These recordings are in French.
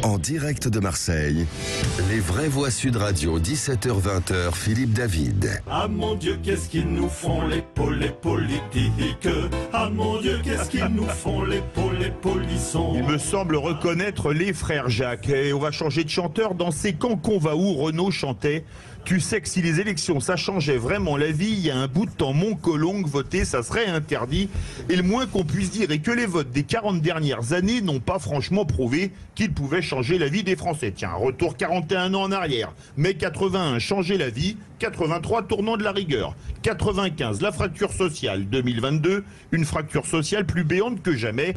En direct de Marseille, les vraies voix Sud Radio, 17h-20h, Philippe David. Ah mon Dieu, qu'est-ce qu'ils nous font les politiques. Ah mon Dieu, qu'est-ce qu'ils nous font les polissons. Il me semble reconnaître les frères Jacques. Et on va changer de chanteur. Dans ces camps qu'on va où, Renaud chantait « Tu sais que si les élections, ça changeait vraiment la vie, il y a un bout de temps, Montcolongue, voter, ça serait interdit. Et le moins qu'on puisse dire est que les votes des 40 dernières années n'ont pas franchement prouvé qu'ils pouvaient changer la vie des Français. Tiens, retour 41 ans en arrière. Mai 81, changer la vie. 83, tournant de la rigueur. 95, la fracture sociale. 2022, une fracture sociale plus béante que jamais.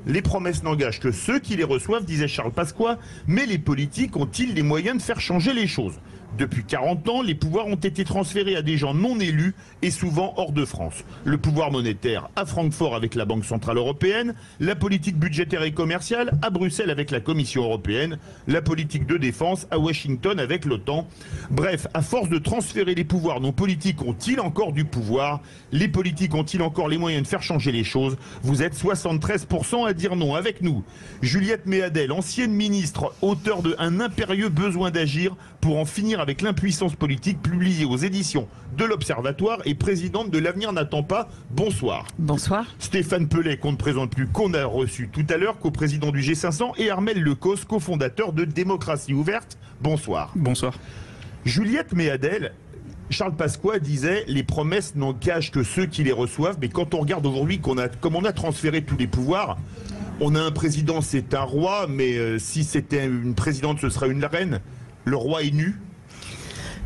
Les promesses n'engagent que ceux qui les reçoivent, disait Charles Pasqua, mais les politiques ont-ils les moyens de faire changer les choses ? Depuis 40 ans, les pouvoirs ont été transférés à des gens non élus et souvent hors de France. Le pouvoir monétaire à Francfort avec la Banque Centrale Européenne, la politique budgétaire et commerciale à Bruxelles avec la Commission Européenne, la politique de défense à Washington avec l'OTAN. Bref, à force de transférer les pouvoirs, nos politiques ont-ils encore du pouvoir? Les politiques ont-ils encore les moyens de faire changer les choses? Vous êtes 73% à dire non avec nous. Juliette Méadel, ancienne ministre, auteure de Un impérieux besoin d'agir pour en finir avec l'impuissance politique, publiée aux éditions de l'Observatoire et présidente de l'Avenir n'attend pas. Bonsoir. Bonsoir. Stéphane Pellet, qu'on ne présente plus, qu'on a reçu tout à l'heure, co-président du G500, et Armel Lecos, cofondateur de Démocratie Ouverte. Bonsoir. Bonsoir. Juliette Méadel, Charles Pasqua disait les promesses n'engagent que ceux qui les reçoivent, mais quand on regarde aujourd'hui comme on a transféré tous les pouvoirs, on a un président, c'est un roi, mais si c'était une présidente, ce serait une reine. Le roi est nu.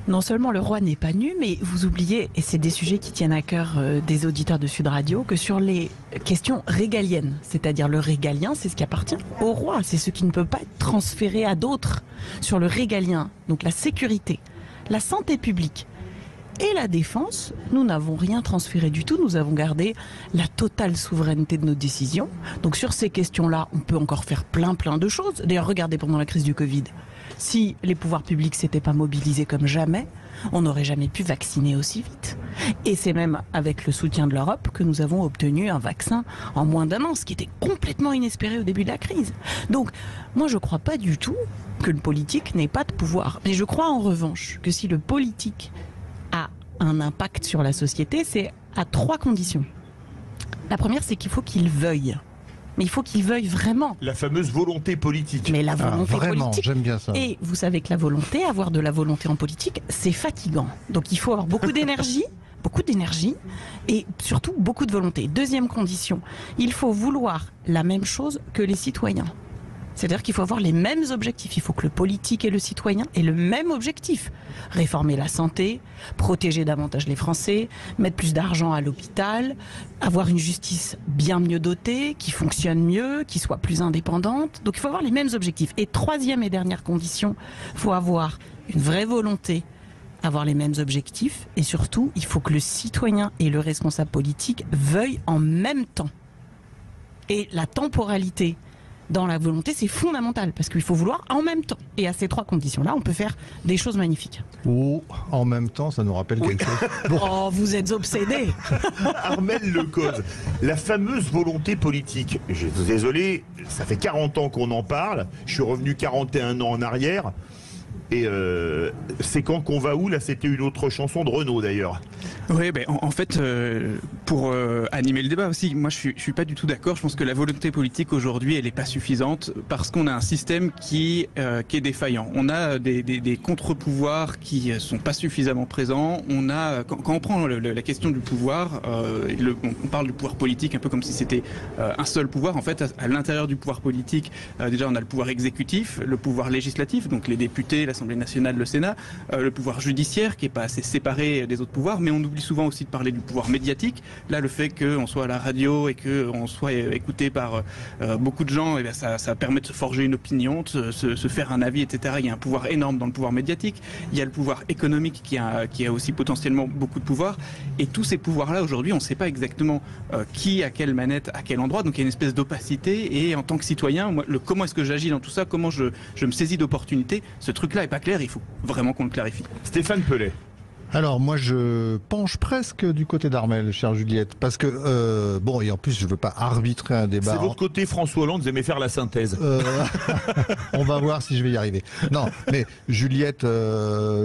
Non seulement le roi n'est pas nu, mais vous oubliez, et c'est des sujets qui tiennent à cœur des auditeurs de Sud Radio, que sur les questions régaliennes, c'est-à-dire le régalien, c'est ce qui appartient au roi, c'est ce qui ne peut pas être transféré à d'autres. Sur le régalien, donc la sécurité, la santé publique et la défense, nous n'avons rien transféré du tout, nous avons gardé la totale souveraineté de nos décisions. Donc sur ces questions-là, on peut encore faire plein de choses. D'ailleurs, regardez pendant la crise du Covid. Si les pouvoirs publics s'étaient pas mobilisés comme jamais, on n'aurait jamais pu vacciner aussi vite. Et c'est même avec le soutien de l'Europe que nous avons obtenu un vaccin en moins d'un an, ce qui était complètement inespéré au début de la crise. Donc, moi je ne crois pas du tout que le politique n'ait pas de pouvoir. Mais je crois en revanche que si le politique a un impact sur la société, c'est à 3 conditions. La première, c'est qu'il faut qu'il veuille. Mais il faut qu'il veuille vraiment. La fameuse volonté politique. Mais la volonté politique. J'aime bien ça. Et vous savez que la volonté, avoir de la volonté en politique, c'est fatigant. Donc il faut avoir beaucoup d'énergie, et surtout beaucoup de volonté. Deuxième condition, il faut vouloir la même chose que les citoyens. C'est-à-dire qu'il faut avoir les mêmes objectifs. Il faut que le politique et le citoyen aient le même objectif. Réformer la santé, protéger davantage les Français, mettre plus d'argent à l'hôpital, avoir une justice bien mieux dotée, qui fonctionne mieux, qui soit plus indépendante. Donc il faut avoir les mêmes objectifs. Et troisième et dernière condition, il faut avoir une vraie volonté, avoir les mêmes objectifs. Et surtout, il faut que le citoyen et le responsable politique veuillent en même temps. Et la temporalité dans la volonté, c'est fondamental, parce qu'il faut vouloir en même temps. Et à ces 3 conditions-là, on peut faire des choses magnifiques. Ou en même temps, ça nous rappelle quelque chose. Bon. Oh, vous êtes obsédé. Armel Lecos, la fameuse volonté politique. Je suis désolé, ça fait 40 ans qu'on en parle. Je suis revenu 41 ans en arrière. Et c'est quand qu'on va où? Là, c'était une autre chanson de Renaud d'ailleurs. Oui, ben, en fait, pour animer le débat aussi, moi je suis pas du tout d'accord. Je pense que la volonté politique aujourd'hui, elle est pas suffisante parce qu'on a un système qui est défaillant. On a des contre-pouvoirs qui sont pas suffisamment présents. On a, quand on prend la question du pouvoir, on parle du pouvoir politique un peu comme si c'était un seul pouvoir. En fait, à l'intérieur du pouvoir politique, déjà on a le pouvoir exécutif, le pouvoir législatif, donc les députés, l'Assemblée nationale, le Sénat, le pouvoir judiciaire qui est pas assez séparé des autres pouvoirs, mais on oublie souvent aussi de parler du pouvoir médiatique. Là, le fait qu'on soit à la radio et qu'on soit écouté par beaucoup de gens, et bien ça permet de se forger une opinion, de se faire un avis, etc. Il y a un pouvoir énorme dans le pouvoir médiatique. Il y a le pouvoir économique qui a aussi potentiellement beaucoup de pouvoir. Et tous ces pouvoirs-là, aujourd'hui, on ne sait pas exactement qui a quelle manette, à quel endroit. Donc il y a une espèce d'opacité. Et en tant que citoyen, moi, comment est-ce que j'agis dans tout ça? Comment je me saisis d'opportunités? Ce truc-là n'est pas clair. Il faut vraiment qu'on le clarifie. Stéphane Pellet. Alors moi je penche presque du côté d'Armel, chère Juliette, parce que bon, et en plus je veux pas arbitrer un débat. C'est votre côté François Hollande, vous aimez faire la synthèse. On va voir si je vais y arriver. Non, mais Juliette,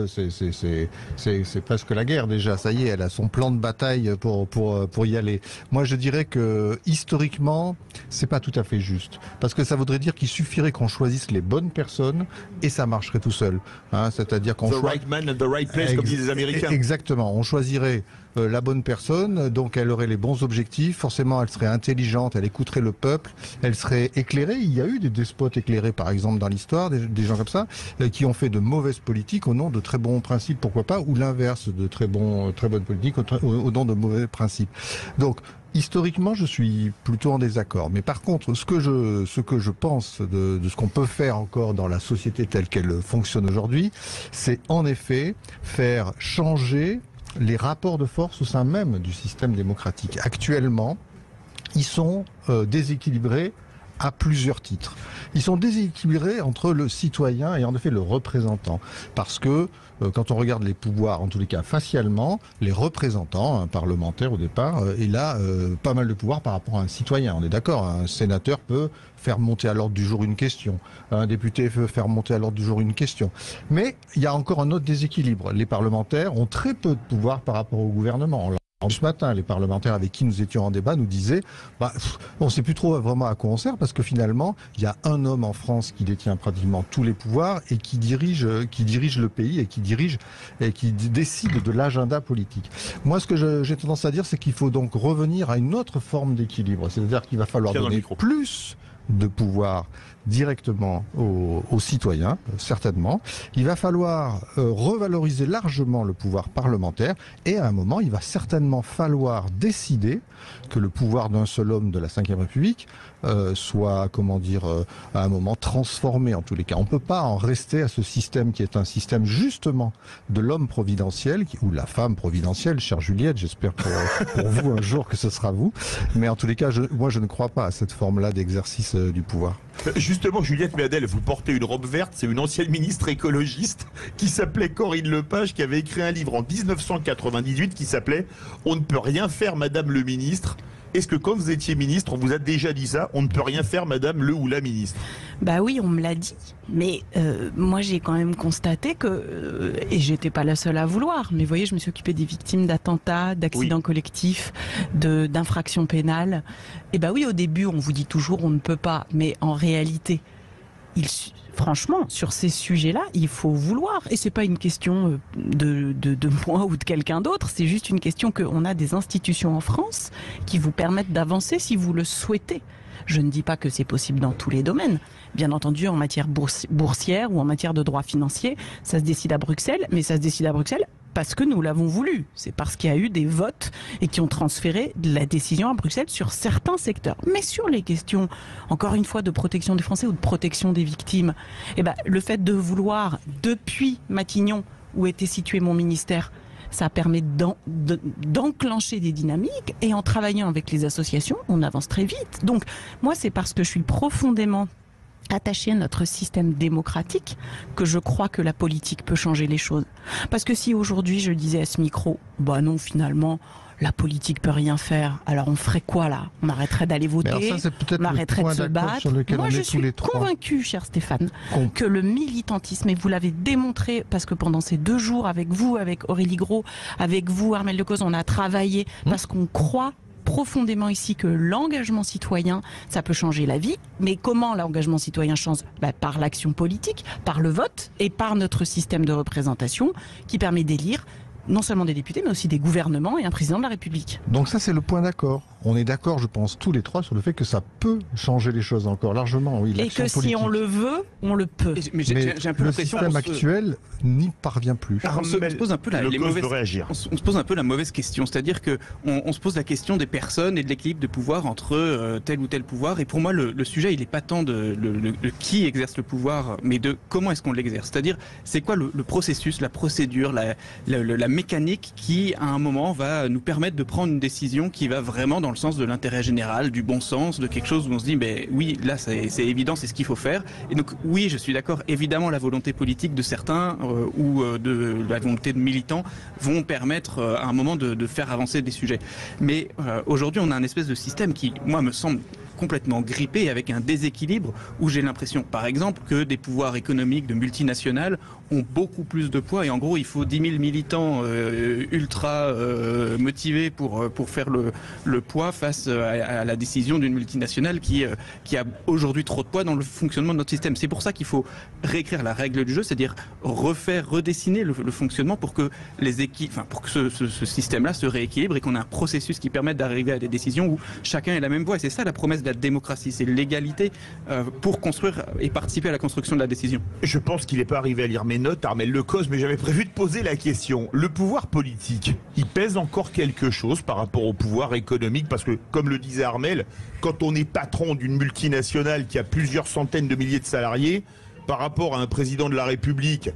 c'est presque la guerre déjà. Ça y est, elle a son plan de bataille pour y aller. Moi je dirais que historiquement, c'est pas tout à fait juste, parce que ça voudrait dire qu'il suffirait qu'on choisisse les bonnes personnes et ça marcherait tout seul. Hein, c'est-à-dire qu'on The right man at the right place, comme disent les Américains. Exactement, on choisirait la bonne personne, donc elle aurait les bons objectifs, forcément elle serait intelligente, elle écouterait le peuple, elle serait éclairée. Il y a eu des despotes éclairés par exemple dans l'histoire, des gens comme ça, qui ont fait de mauvaises politiques au nom de très bons principes, pourquoi pas, ou l'inverse, de très bonnes politiques au nom de mauvais principes. Donc historiquement, je suis plutôt en désaccord. Mais par contre, ce que je pense de ce qu'on peut faire encore dans la société telle qu'elle fonctionne aujourd'hui, c'est en effet faire changer les rapports de force au sein même du système démocratique. Actuellement, ils sont déséquilibrés à plusieurs titres. Ils sont déséquilibrés entre le citoyen et en effet le représentant. Parce que quand on regarde les pouvoirs, en tous les cas facialement, les représentants, un parlementaire au départ, il a pas mal de pouvoir par rapport à un citoyen. On est d'accord, un sénateur peut faire monter à l'ordre du jour une question. Un député peut faire monter à l'ordre du jour une question. Mais il y a encore un autre déséquilibre. Les parlementaires ont très peu de pouvoir par rapport au gouvernement. Ce matin, les parlementaires avec qui nous étions en débat nous disaient on ne sait plus trop vraiment à quoi on sert, parce que finalement, il y a un homme en France qui détient pratiquement tous les pouvoirs et qui dirige le pays et qui décide de l'agenda politique. Moi, ce que j'ai tendance à dire, c'est qu'il faut donc revenir à une autre forme d'équilibre. C'est-à-dire qu'il va falloir donner plus de pouvoir directement aux citoyens, certainement. Il va falloir revaloriser largement le pouvoir parlementaire et à un moment, il va certainement falloir décider que le pouvoir d'un seul homme de la Ve République soit, à un moment transformé en tous les cas. On ne peut pas en rester à ce système qui est un système justement de l'homme providentiel, ou la femme providentielle, chère Juliette, j'espère pour vous un jour que ce sera vous. Mais en tous les cas, moi je ne crois pas à cette forme-là d'exercice du pouvoir. Justement, Juliette Méadel, vous portez une robe verte, c'est une ancienne ministre écologiste qui s'appelait Corinne Lepage, qui avait écrit un livre en 1998 qui s'appelait « On ne peut rien faire, Madame le ministre ». Est-ce que quand vous étiez ministre, on vous a déjà dit ça? On ne peut rien faire, Madame le ou la ministre? Bah oui, on me l'a dit. Mais moi, j'ai quand même constaté que, et j'étais pas la seule à vouloir, mais vous voyez, je me suis occupée des victimes d'attentats, d'accidents collectifs, d'infractions pénales. Et bah oui, au début, on vous dit toujours on ne peut pas, mais en réalité, franchement, sur ces sujets-là, il faut vouloir. Et c'est pas une question de moi ou de quelqu'un d'autre. C'est juste une question qu'on a des institutions en France qui vous permettent d'avancer si vous le souhaitez. Je ne dis pas que c'est possible dans tous les domaines. Bien entendu, en matière boursière ou en matière de droit financier, ça se décide à Bruxelles, mais ça se décide à Bruxelles parce que nous l'avons voulu. C'est parce qu'il y a eu des votes et qui ont transféré la décision à Bruxelles sur certains secteurs. Mais sur les questions, encore une fois, de protection des Français ou de protection des victimes, le fait de vouloir, depuis Matignon, où était situé mon ministère, ça permet d'enclencher des dynamiques, et en travaillant avec les associations, on avance très vite. Donc, moi, c'est parce que je suis profondément attachée à notre système démocratique que je crois que la politique peut changer les choses. Parce que si aujourd'hui je disais à ce micro, non, finalement, la politique peut rien faire, alors on ferait quoi là? On arrêterait d'aller voter, on arrêterait de se battre. Moi je suis convaincue, cher Stéphane, que le militantisme, et vous l'avez démontré, parce que pendant ces 2 jours avec vous, avec Aurélie Gros, avec vous, Armel Decauze, on a travaillé parce qu'on croit profondément ici que l'engagement citoyen, ça peut changer la vie. Mais comment l'engagement citoyen change? Par l'action politique, par le vote et par notre système de représentation qui permet d'élire non seulement des députés, mais aussi des gouvernements et un président de la République. Donc ça, c'est le point d'accord. On est d'accord, je pense, tous les trois, sur le fait que ça peut changer les choses encore largement. Oui, et que si on le veut, on le peut. Mais j'ai un peu le système actuel n'y parvient plus. On se pose un peu on se pose un peu la mauvaise question, c'est-à-dire que on se pose la question des personnes et de l'équilibre de pouvoir entre tel ou tel pouvoir. Et pour moi, le sujet, il n'est pas tant de qui exerce le pouvoir, mais de comment est-ce qu'on l'exerce. C'est-à-dire, c'est quoi le processus, la procédure, la mécanique qui, à un moment, va nous permettre de prendre une décision qui va vraiment dans le le sens de l'intérêt général, du bon sens, de quelque chose où on se dit, mais oui, là c'est évident, c'est ce qu'il faut faire. Et donc oui, je suis d'accord, évidemment la volonté politique de certains ou de la volonté de militants vont permettre à un moment de faire avancer des sujets. Mais aujourd'hui, on a un espèce de système qui, moi, me semble complètement grippé, avec un déséquilibre où j'ai l'impression, par exemple, que des pouvoirs économiques de multinationales ont beaucoup plus de poids et en gros il faut 10 000 militants ultra motivés pour faire le poids face à la décision d'une multinationale qui a aujourd'hui trop de poids dans le fonctionnement de notre système. C'est pour ça qu'il faut réécrire la règle du jeu, c'est-à-dire redessiner le fonctionnement pour que pour que ce système-là se rééquilibre et qu'on ait un processus qui permette d'arriver à des décisions où chacun ait la même voix. Et c'est ça la promesse de la démocratie, c'est l'égalité pour construire et participer à la construction de la décision. Je pense qu'il n'est pas arrivé à lire mes notes, Armel Lecause, mais j'avais prévu de poser la question. Le pouvoir politique, il pèse encore quelque chose par rapport au pouvoir économique? Parce que, comme le disait Armel, quand on est patron d'une multinationale qui a plusieurs centaines de milliers de salariés, par rapport à un président de la République,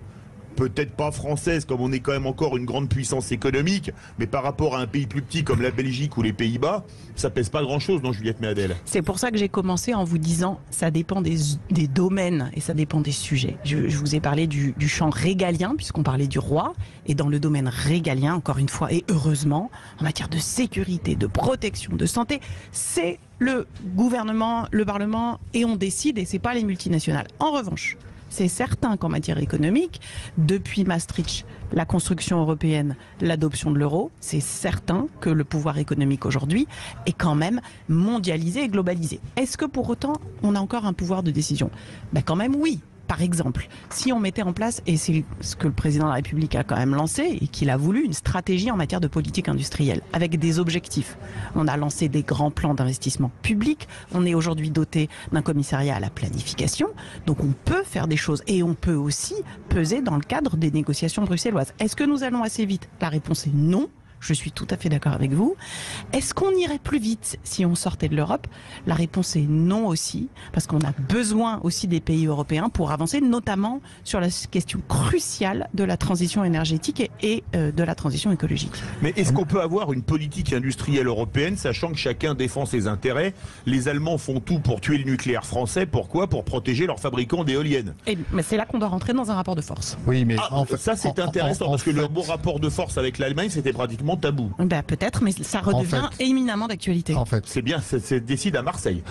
peut-être pas française, comme on est quand même encore une grande puissance économique, mais par rapport à un pays plus petit comme la Belgique ou les Pays-Bas, ça pèse pas grand-chose, non, Juliette Méadel? C'est pour ça que j'ai commencé en vous disant, ça dépend des domaines et ça dépend des sujets. Je vous ai parlé du champ régalien, puisqu'on parlait du roi, et dans le domaine régalien, encore une fois, et heureusement, en matière de sécurité, de protection, de santé, c'est le gouvernement, le Parlement, et on décide, et c'est pas les multinationales. En revanche, c'est certain qu'en matière économique, depuis Maastricht, la construction européenne, l'adoption de l'euro, c'est certain que le pouvoir économique aujourd'hui est quand même mondialisé et globalisé. Est-ce que pour autant, on a encore un pouvoir de décision? Ben quand même oui. Par exemple, si on mettait en place, et c'est ce que le président de la République a quand même lancé et qu'il a voulu, une stratégie en matière de politique industrielle avec des objectifs. On a lancé des grands plans d'investissement public. On est aujourd'hui doté d'un commissariat à la planification. Donc on peut faire des choses et on peut aussi peser dans le cadre des négociations bruxelloises. Est-ce que nous allons assez vite? La réponse est non. Je suis tout à fait d'accord avec vous. Est-ce qu'on irait plus vite si on sortait de l'Europe? La réponse est non aussi, parce qu'on a besoin aussi des pays européens pour avancer, notamment sur la question cruciale de la transition énergétique et de la transition écologique. Mais est-ce qu'on peut avoir une politique industrielle européenne, sachant que chacun défend ses intérêts? Les Allemands font tout pour tuer le nucléaire français. Pourquoi? Pour protéger leurs fabricants d'éoliennes. Mais c'est là qu'on doit rentrer dans un rapport de force. Oui, mais en fait, ça c'est intéressant, parce que le bon rapport de force avec l'Allemagne, c'était pratiquement tabou. Ben, peut-être, mais ça redevient éminemment d'actualité. En fait, c'est bien, c'est décide à Marseille.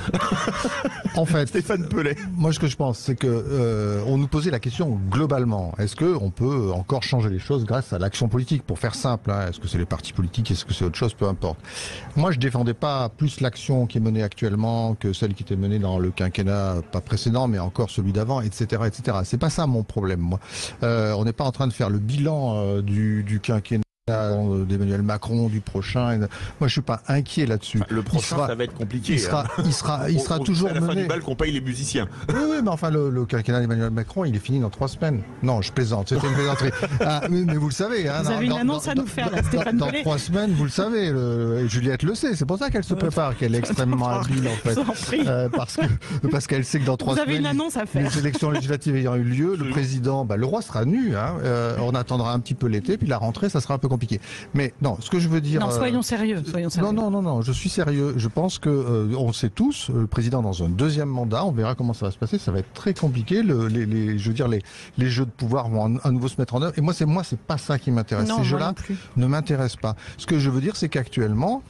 En fait, Stéphane Pellet. Moi, ce que je pense, c'est que on nous posait la question globalement. Est-ce que on peut encore changer les choses grâce à l'action politique? Pour faire simple, hein, est-ce que c'est les partis politiques, est-ce que c'est autre chose, peu importe. Moi, je défendais pas plus l'action qui est menée actuellement que celle qui était menée dans le quinquennat pas précédent, mais encore celui d'avant, etc., etc. C'est pas ça mon problème, moi. On n'est pas en train de faire le bilan du quinquennat d'Emmanuel Macron, du prochain. Moi, je suis pas inquiet là-dessus. Le prochain, ça va être compliqué. Il sera toujours mené. À la fin du bal qu'on paye les musiciens. Oui, mais enfin, le quinquennat d'Emmanuel Macron, il est fini dans 3 semaines. Non, je plaisante. C'était une plaisanterie. Mais vous le savez. Hein, vous avez une annonce à nous faire, là, Stéphane Dans 3 semaines, vous le savez. Juliette le sait. C'est pour ça qu'elle se prépare, qu'elle est extrêmement habile, en fait. Parce qu'elle sait que dans 3 semaines, vous avez une annonce à faire. Les élections législatives ayant eu lieu, le président, le roi sera nu. Hein, on attendra un petit peu l'été, puis la rentrée, ça sera un peu compliqué. Mais non, ce que je veux dire... Non, soyons sérieux. Non, je suis sérieux. Je pense que on sait tous, le président dans un 2e mandat, on verra comment ça va se passer, ça va être très compliqué. Les jeux de pouvoir vont à nouveau se mettre en œuvre. Et moi, c'est pas ça qui m'intéresse. Ces jeux-là ne m'intéressent pas. Ce que je veux dire, c'est qu'actuellement,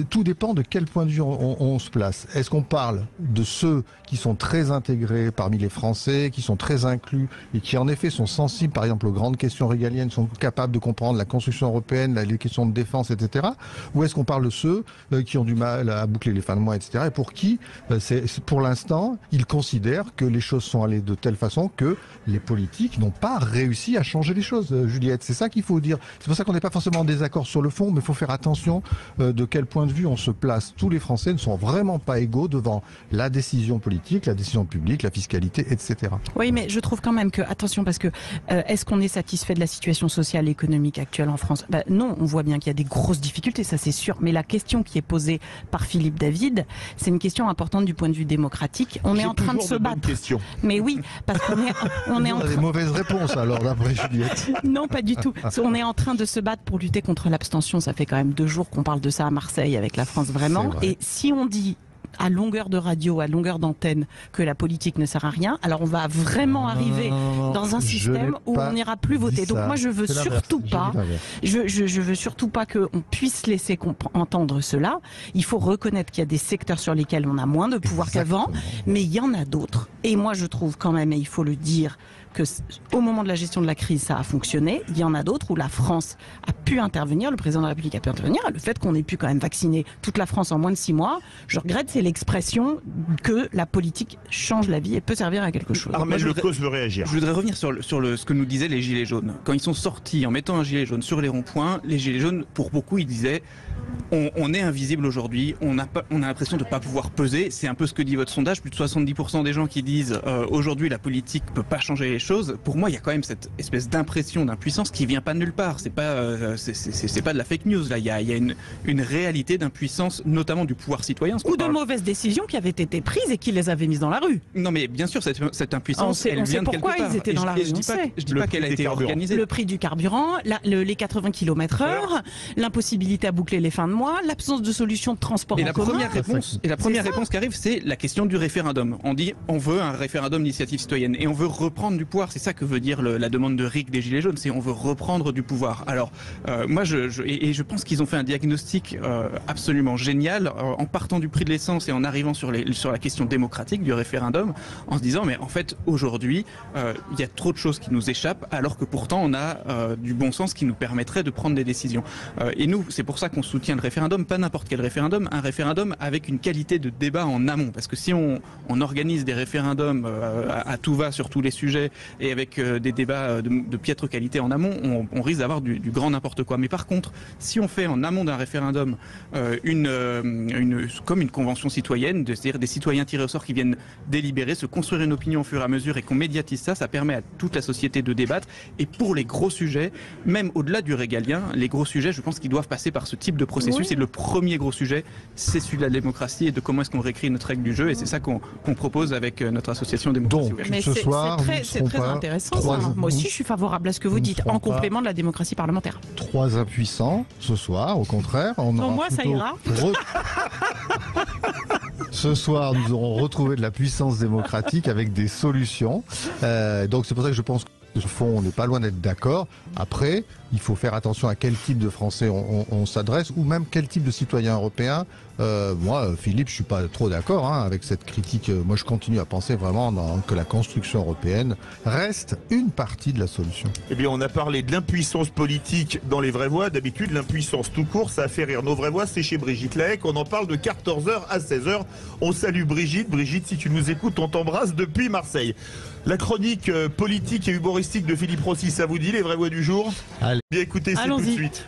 tout dépend de quel point de vue on se place. Est-ce qu'on parle de ceux qui sont très intégrés parmi les Français, qui sont très inclus et qui en effet sont sensibles par exemple aux grandes questions régaliennes, sont capables de comprendre la construction européenne, les questions de défense, etc. Ou est-ce qu'on parle de ceux qui ont du mal à boucler les fins de mois, etc. et pour qui, pour l'instant, ils considèrent que les choses sont allées de telle façon que les politiques n'ont pas réussi à changer les choses, Juliette. C'est ça qu'il faut dire. C'est pour ça qu'on n'est pas forcément en désaccord sur le fond, mais il faut faire attention de quel point de vue on se place. Tous les Français ne sont vraiment pas égaux devant la décision politique, la décision publique, la fiscalité, etc. Oui, mais je trouve quand même que, attention, parce que est-ce qu'on est satisfait de la situation sociale et économique actuelle en France? Non, on voit bien qu'il y a des grosses difficultés, ça c'est sûr. Mais la question qui est posée par Philippe David, c'est une question importante du point de vue démocratique. On est en train de se battre. Mais oui, parce qu'on est en train... des mauvaises réponses alors, d'après Juliette. Non, pas du tout. On est en train de se battre pour lutter contre l'abstention. Ça fait quand même 2 jours qu'on parle de ça à Marseille. Marseille avec la France vraiment. Et si on dit à longueur de radio, à longueur d'antenne, que la politique ne sert à rien, alors on va vraiment arriver dans un système où on n'ira plus voter. Donc moi je veux surtout pas, je veux surtout pas qu'on puisse laisser entendre cela. Il faut reconnaître qu'il y a des secteurs sur lesquels on a moins de pouvoir qu'avant, mais il y en a d'autres. Et moi je trouve quand même, et il faut le dire, que au moment de la gestion de la crise, ça a fonctionné. Il y en a d'autres où la France a pu intervenir, le président de la République a pu intervenir. Le fait qu'on ait pu quand même vacciner toute la France en moins de 6 mois, je regrette, c'est l'expression que la politique change la vie et peut servir à quelque chose. Armel Lecause veut réagir. Je voudrais revenir sur ce que nous disaient les Gilets jaunes. Quand ils sont sortis en mettant un gilet jaune sur les ronds-points, les Gilets jaunes, pour beaucoup, ils disaient on est invisible aujourd'hui, on a l'impression de ne pas pouvoir peser. C'est un peu ce que dit votre sondage. Plus de 70% des gens qui disent aujourd'hui la politique ne peut pas changer les choses. Pour moi, il y a quand même cette espèce d'impression d'impuissance qui vient pas de nulle part. C'est pas de la fake news là. Il y a une réalité d'impuissance, notamment du pouvoir citoyen. Ou de mauvaises décisions qui avaient été prises et qui les avaient mises dans la rue. Non, mais bien sûr, cette impuissance, elle vient de quelque part. Pourquoi ils étaient dans la rue. Je dis pas qu'elle a été organisée. Le prix du carburant, les 80 km/h, l'impossibilité à boucler les fins de mois, l'absence de solution de transport en commun. La première réponse qui arrive, c'est la question du référendum. On dit on veut un référendum d'initiative citoyenne et on veut reprendre du pouvoir. C'est ça que veut dire la demande de RIC des Gilets jaunes, c'est on veut reprendre du pouvoir. Alors moi je pense qu'ils ont fait un diagnostic absolument génial en partant du prix de l'essence et en arrivant sur la question démocratique du référendum, en se disant mais en fait aujourd'hui il y a trop de choses qui nous échappent alors que pourtant on a du bon sens qui nous permettrait de prendre des décisions. Et nous c'est pour ça qu'on soutient le référendum, pas n'importe quel référendum, un référendum avec une qualité de débat en amont, parce que si on organise des référendums à tout va sur tous les sujets et avec des débats de piètre qualité en amont, on risque d'avoir du grand n'importe quoi. Mais par contre, si on fait en amont d'un référendum comme une convention citoyenne, c'est-à-dire des citoyens tirés au sort qui viennent délibérer, se construire une opinion au fur et à mesure et qu'on médiatise ça permet à toute la société de débattre. Et pour les gros sujets, même au-delà du régalien, les gros sujets, je pense qu'ils doivent passer par ce type de processus. Oui. Et le premier gros sujet, c'est celui de la démocratie et de comment est-ce qu'on réécrit notre règle du jeu. Et c'est ça qu'on propose avec notre association Démocratie Ouverte. Mais c'est très intéressant. Moi aussi, je suis favorable à ce que vous dites, en complément de la démocratie parlementaire. 3 impuissants ce soir, au contraire. Pour moi, ça ira. Ce soir, nous aurons retrouvé de la puissance démocratique avec des solutions. Donc c'est pour ça que je pense que au fond, on n'est pas loin d'être d'accord. Après, il faut faire attention à quel type de Français on s'adresse, ou même quel type de citoyen européen. Moi, Philippe, je suis pas trop d'accord avec cette critique. Moi, je continue à penser vraiment que la construction européenne reste une partie de la solution. Eh bien, on a parlé de l'impuissance politique dans les vraies voix. D'habitude, l'impuissance tout court, ça a fait rire. Nos vraies voix, c'est chez Brigitte Lahaie. On en parle de 14h à 16h. On salue Brigitte. Brigitte, si tu nous écoutes, on t'embrasse depuis Marseille. La chronique politique et humoristique de Philippe Rossi, ça vous dit, les vraies voix du jour? Allez. Bien écoutez, c'est tout de suite.